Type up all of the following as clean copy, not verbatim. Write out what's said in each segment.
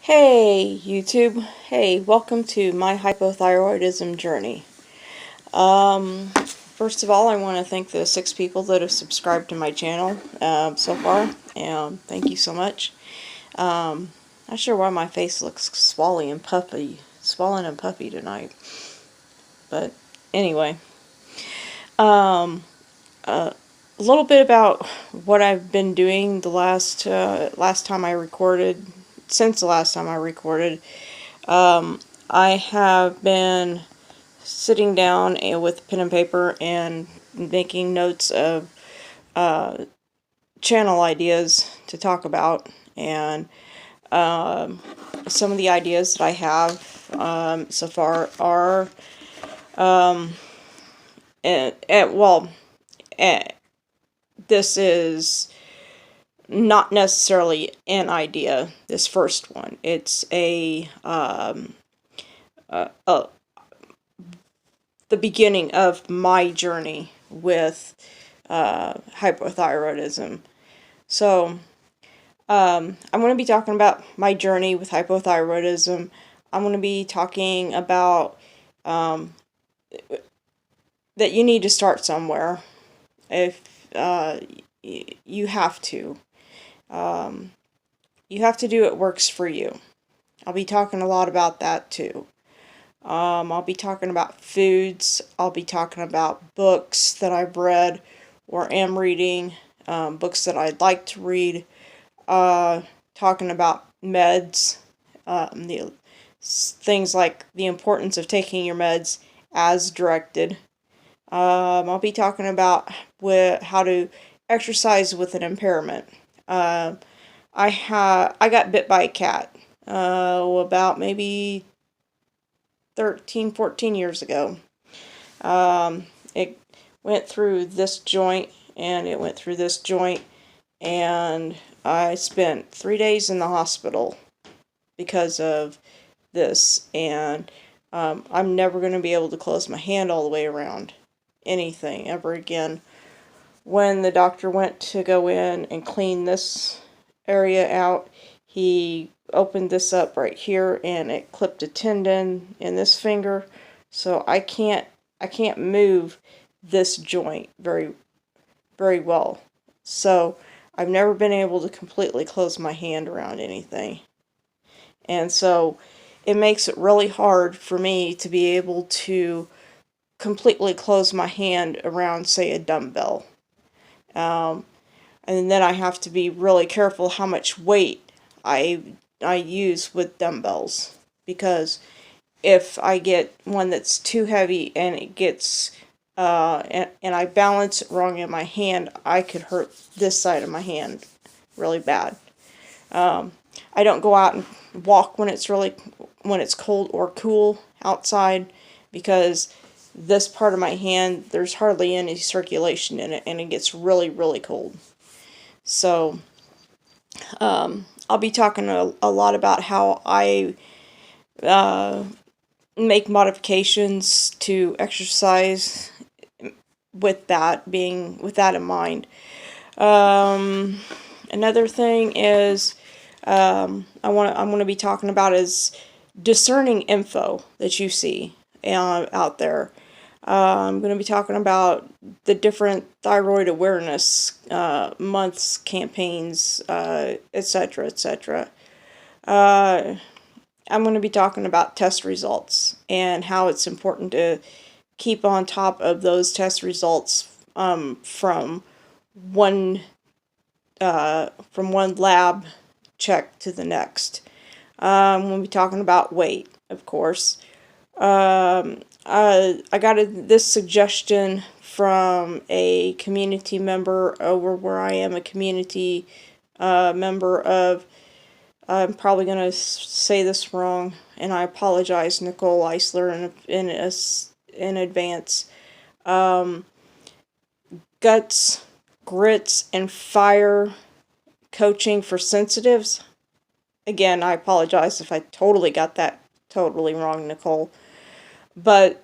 Hey YouTube, hey, welcome to my hypothyroidism journey. First of all, I want to thank the 6 people that have subscribed to my channel so far, and thank you so much. Not sure why my face looks swollen and puffy tonight, but anyway. A little bit about what I've been doing the last time I recorded, since the last time I recorded. I have been sitting down with pen and paper and making notes of channel ideas to talk about, and some of the ideas that I have so far are well, this is not necessarily an idea, this first one. It's the beginning of my journey with hypothyroidism. So, I'm going to be talking about my journey with hypothyroidism. I'm going to be talking about that you need to start somewhere. If you have to. You have to do what works for you. I'll be talking a lot about that too. I'll be talking about foods. I'll be talking about books that I've read or am reading, books that I'd like to read, talking about meds, things like the importance of taking your meds as directed. I'll be talking about how to exercise with an impairment. I got bit by a cat about maybe 13, 14 years ago. It went through this joint, and it went through this joint, and I spent 3 days in the hospital because of this, and I'm never going to be able to close my hand all the way around anything ever again. When the doctor went to go in and clean this area out, he opened this up right here and it clipped a tendon in this finger, so I can't move this joint very well. So I've never been able to completely close my hand around anything, and so it makes it really hard for me to be able to completely close my hand around, say, a dumbbell. And then I have to be really careful how much weight I use with dumbbells, because if I get one that's too heavy and it gets and I balance it wrong in my hand, I could hurt this side of my hand really bad. I don't go out and walk when it's cold or cool outside, because this part of my hand, there's hardly any circulation in it, and it gets really cold. So I'll be talking a lot about how I make modifications to exercise with that in mind. Another thing is I'm going to be talking about is discerning info that you see out there. I'm going to be talking about the different thyroid awareness months, campaigns, etc., etc. I'm going to be talking about test results and how it's important to keep on top of those test results from one lab check to the next. We'll be talking about weight, of course. I got this suggestion from a community member over where I am a community member of. I'm probably going to say this wrong, and I apologize, Nicole Eisler, in advance. Guts, grits, and fire coaching for sensitives. Again, I apologize if I totally got that totally wrong, Nicole. But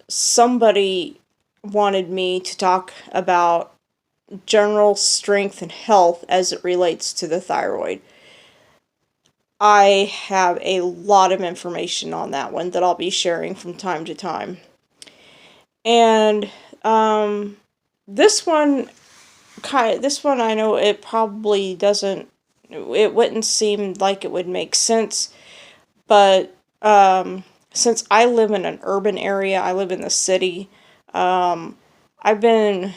somebody wanted me to talk about general strength and health as it relates to the thyroid. I have a lot of information on that one that I'll be sharing from time to time. And this one I know it probably doesn't, it wouldn't seem like it would make sense, but since I live in an urban area, I live in the city, I've been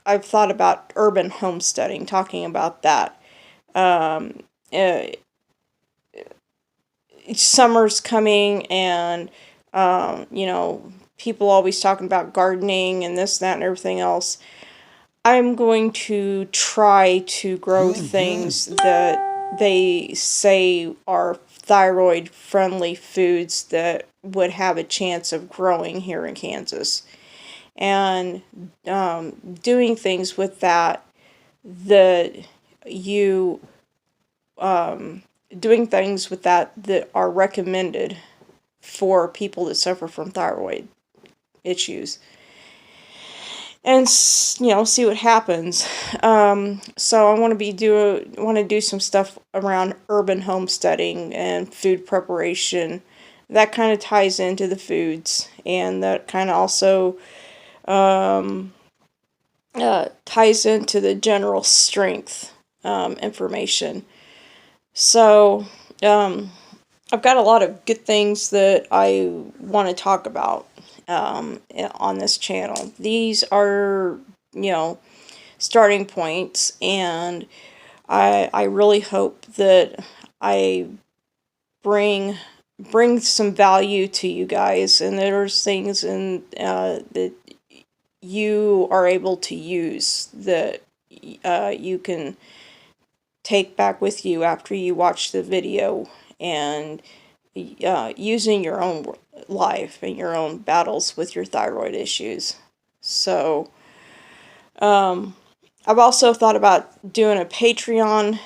I've thought about urban homesteading, talking about that. Um, uh, Summer's coming, and people always talking about gardening and this, that, and everything else. I'm going to try to grow things that they say are thyroid friendly foods that would have a chance of growing here in Kansas. And doing things with that, that you doing things with that are recommended for people that suffer from thyroid issues, and see what happens. So I want to do some stuff around urban homesteading and food preparation. That kind of ties into the foods, and that kind of also ties into the general strength information. So I've got a lot of good things that I want to talk about on this channel. These are, starting points, and I really hope that I bring some value to you guys, and there's things that you are able to use that you can take back with you after you watch the video, and using your own life and your own battles with your thyroid issues. So I've also thought about doing a Patreon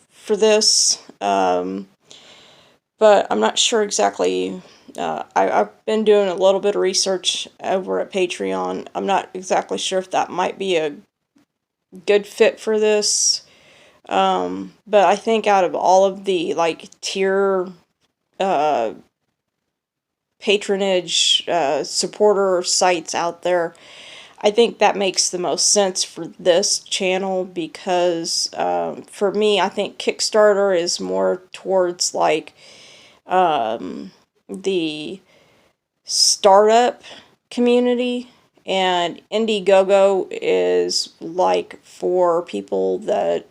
for this, but I'm not sure exactly. I've been doing a little bit of research over at Patreon. I'm not exactly sure if that might be a good fit for this. But I think out of all of the tier patronage supporter sites out there, I think that makes the most sense for this channel, because for me, I think Kickstarter is more towards the startup community, and Indiegogo is for people that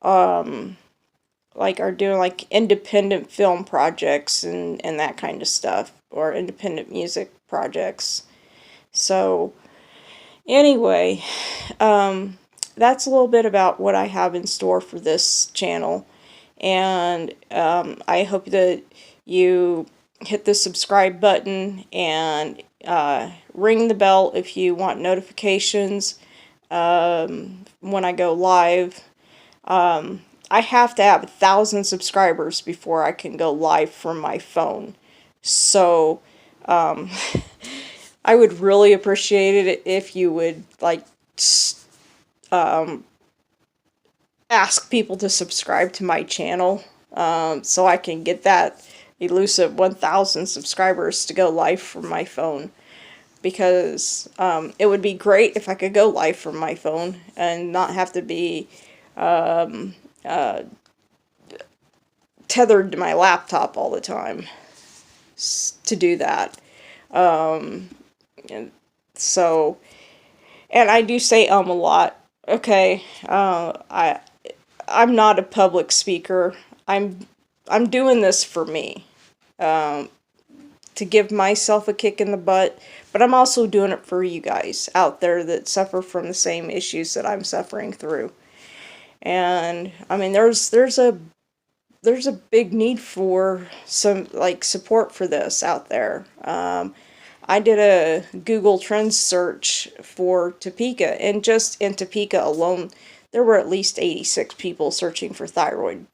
are doing independent film projects and that kind of stuff, or independent music projects. So anyway, that's a little bit about what I have in store for this channel, and I hope that you hit the subscribe button and ring the bell if you want notifications when I go live. I have to have 1,000 subscribers before I can go live from my phone. So, I would really appreciate it if you would ask people to subscribe to my channel, so I can get that elusive 1,000 subscribers to go live from my phone. Because it would be great if I could go live from my phone and not have to be tethered to my laptop all the time to do that. And so, and I do say a lot. Okay, I'm not a public speaker. I'm doing this for me, to give myself a kick in the butt, but I'm also doing it for you guys out there that suffer from the same issues that I'm suffering through. And I mean, there's a big need for some support for this out there. I did a Google Trends search for Topeka, and just in Topeka alone, there were at least 86 people searching for thyroid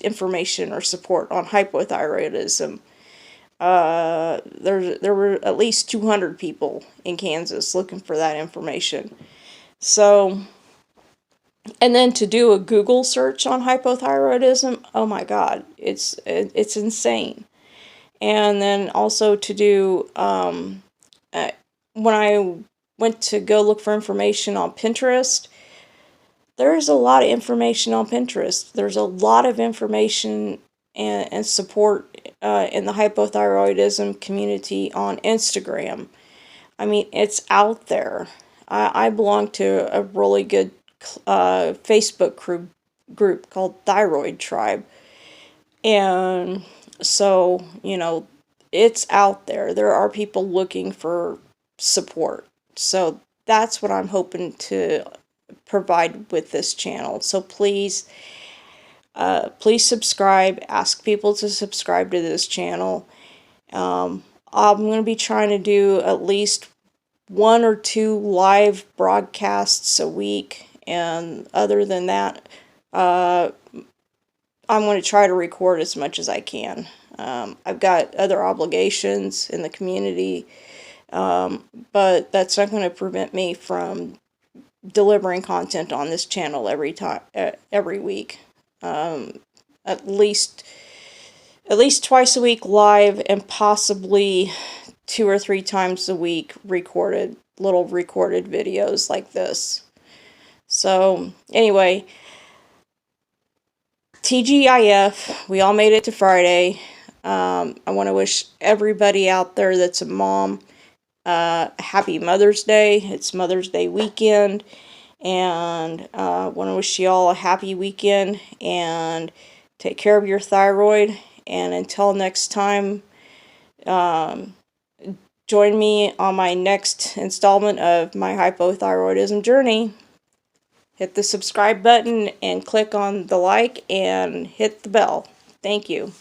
information or support on hypothyroidism. There were at least 200 people in Kansas looking for that information. So And then to do a Google search on hypothyroidism, oh my God, it's insane. And then also to do, when I went to go look for information on Pinterest, there's a lot of information on Pinterest. There's a lot of information and support in the hypothyroidism community on Instagram. I mean, it's out there. I belong to a really good Facebook group called Thyroid Tribe. And so, it's out there. There are people looking for support. So that's what I'm hoping to provide with this channel. So please subscribe. Ask people to subscribe to this channel. I'm going to be trying to do at least 1 or 2 live broadcasts a week, and other than that, I'm going to try to record as much as I can. I've got other obligations in the community, but that's not going to prevent me from delivering content on this channel every week. At least twice a week live, and possibly 2 or 3 times a week recorded videos like this. So anyway, TGIF, we all made it to Friday. I want to wish everybody out there that's a mom happy Mother's Day. It's Mother's Day weekend, and I want to wish you all a happy weekend, and take care of your thyroid. And until next time, join me on my next installment of my hypothyroidism journey. Hit the subscribe button and click on the like and hit the bell. Thank you.